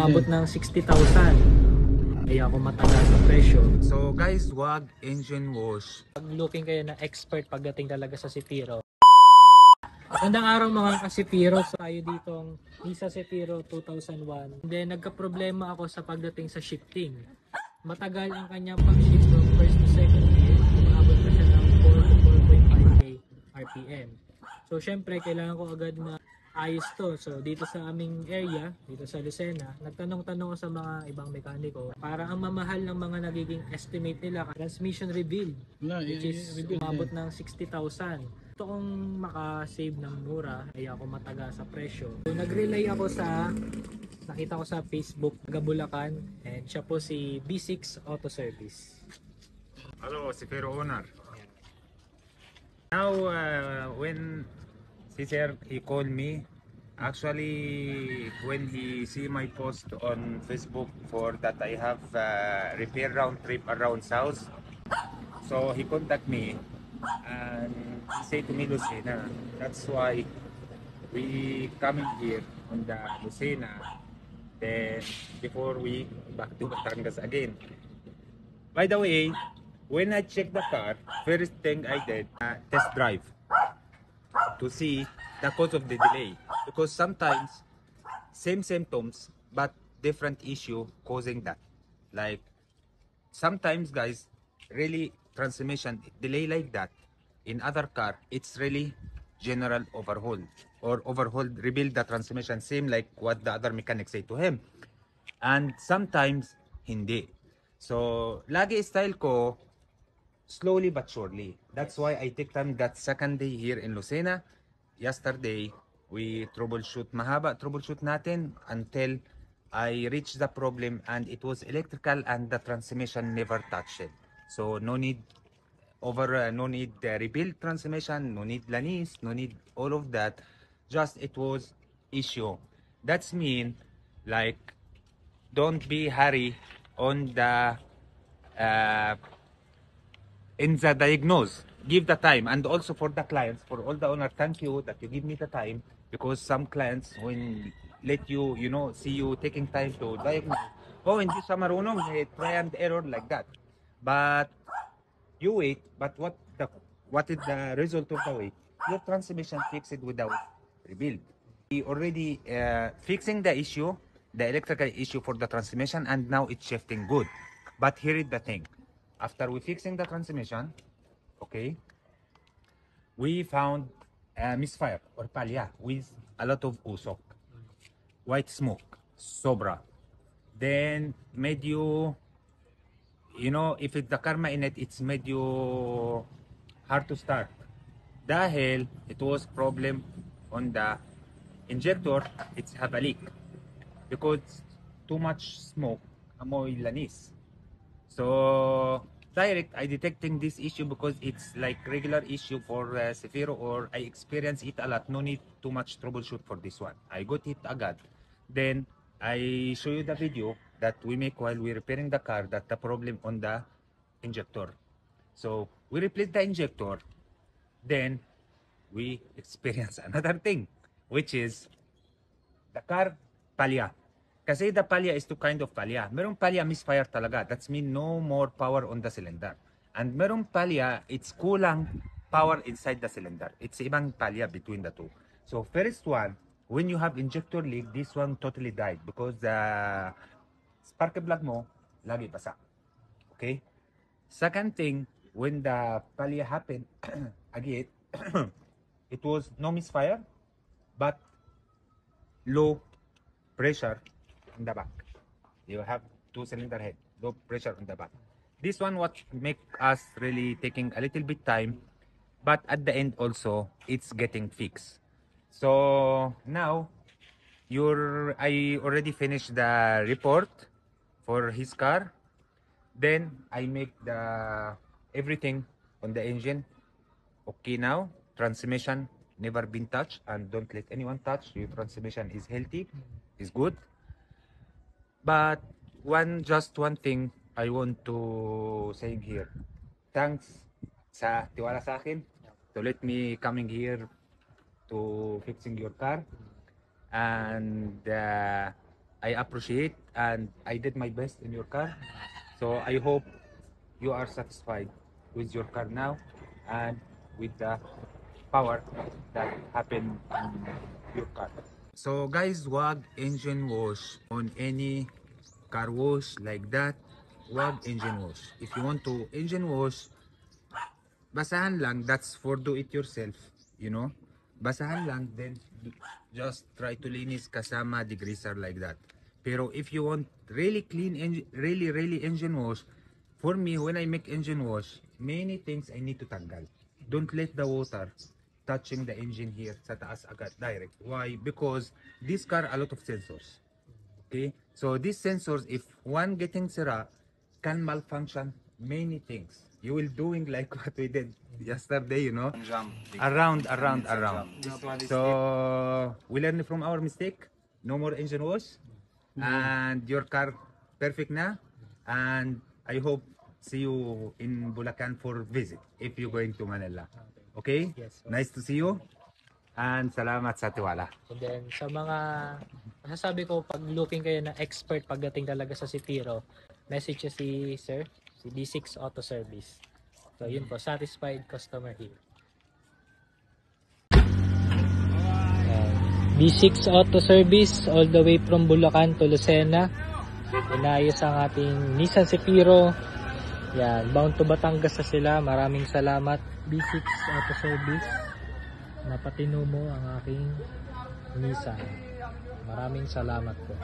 Umabot ng 60,000. Kaya ako matagal sa presyo. So guys, wag engine wash. Pag looking kayo na expert pagdating talaga sa Cefiro. Magandang araw mga ka-Cefiro. So, tayo ditong Nissan Cefiro 2001. And then nagka-problema ako sa pagdating sa shifting. Matagal ang kanyang pag-shift from first to second gear. Umabot pa siya ng 4 to 4.5k RPM. So syempre kailangan ko agad ayos to. So dito sa aming area, dito sa Lucena, nagtanong-tanong ko sa mga ibang mekaniko para ang mamahal ng mga nagiging estimate nila transmission rebuild, which is umabot ng 60,000. Ito kung makasave ng mura ay ako mataga sa presyo. So nag-relay ako nakita ko sa Facebook, taga Bulacan, and siya po si B6 Auto Service. Hello, Cefiro owner. Now, when Cesar, he called me. Actually, when he see my post on Facebook for that I have repair round trip around South, so he contact me and he say to me, Lucena, that's why we coming here on the Lucena. Then before we back to Batangas again. By the way, when I check the car, first thing I did test drive to see the cause of the delay, because sometimes same symptoms but different issue causing that. Like sometimes guys, really transmission delay like that in other car, it's really general overhaul or overhaul rebuild the transmission, same like what the other mechanics say to him, and sometimes hindi. So lagi style ko slowly but surely. That's why I take time that second day here in Lucena. Yesterday, we troubleshoot, mahaba troubleshoot natin until I reached the problem and it was electrical and the transmission never touched it. So no need no need rebuild transmission, no need lanis, no need all of that. Just it was issue. That's mean like don't be hurry on the in the diagnose, give the time. And also for the clients, for all the owner, thank you that you give me the time, because some clients when let you see you taking time to diagnose, oh hindi siya marunong, try and error like that, but you wait. But what is the result of the wait? Your transmission fixed without rebuild. We already fixing the issue, the electrical issue for the transmission, and now it's shifting good. But here is the thing, after we fixing the transmission, okay, we found a misfire or palya with a lot of usok, white smoke, sobra. Then made you if it's the karma in it, it's made you hard to start. Dahil it was problem on the injector, it's have a leak because too much smoke, amoy lanis. So direct I detecting this issue because it's like regular issue for Cefiro, or I experience it a lot. No need too much troubleshoot for this one. I got it agad. Then I show you the video that we make while we repairing the car, that the problem on the injector. So we replace the injector, then we experience another thing, which is the car palya. Kasi the palya is two kind of palya. Merong palya misfire talaga. That's mean no more power on the cylinder. And merong palya, it's kulang power inside the cylinder. It's ibang palya between the two. So first one, when you have injector leak, this one totally died because the spark plug mo lagi basa. Okay? Second thing, when the palya happened again, it was no misfire, but low pressure in the back. You have two cylinder head, low pressure on the back. This one what make us really taking a little bit time, but at the end also it's getting fixed. So now I already finished the report for his car. Then I make the everything on the engine okay now. Transmission never been touched, and don't let anyone touch. Your transmission is healthy, is good. But just one thing I want to say here. Thanks sa tiwala sa akin to let me coming here to fixing your car. And I appreciate and I did my best in your car. So I hope you are satisfied with your car now and with the power that happened in your car. So guys, wag engine wash on any car wash like that. Wag engine wash. If you want to engine wash, basahan lang, that's for do it yourself, you know. Basahan lang, then just try to linis kasama degreaser like that. Pero if you want really clean engine, really engine wash, for me when I make engine wash, many things I need to tanggal. Don't let the water touching the engine here sa taas agad direct. Why? Because this car a lot of sensors. Okay, so these sensors, if one getting sira, can malfunction many things. You will doing like what we did yesterday, you know, around. So we learn from our mistake. No more engine wash, and your car perfect na. And I hope see you in Bulacan for visit if you're going to Manila. Okay? Yes, sir. Nice to see you. And salamat sa tiwala. And then sa mga masasabi ko, pag looking kayo na expert pagdating talaga sa Citiro, message niyo si Sir, si D6 Auto Service. So yun po, satisfied customer here. D6 Auto Service all the way from Bulacan to Lucena. Inayos ang ating Nissan Citiro. Yan, bound to Batangas na sila. Maraming salamat D6 Auto Service. Napatino mo ang aking Nissan. Maraming salamat po.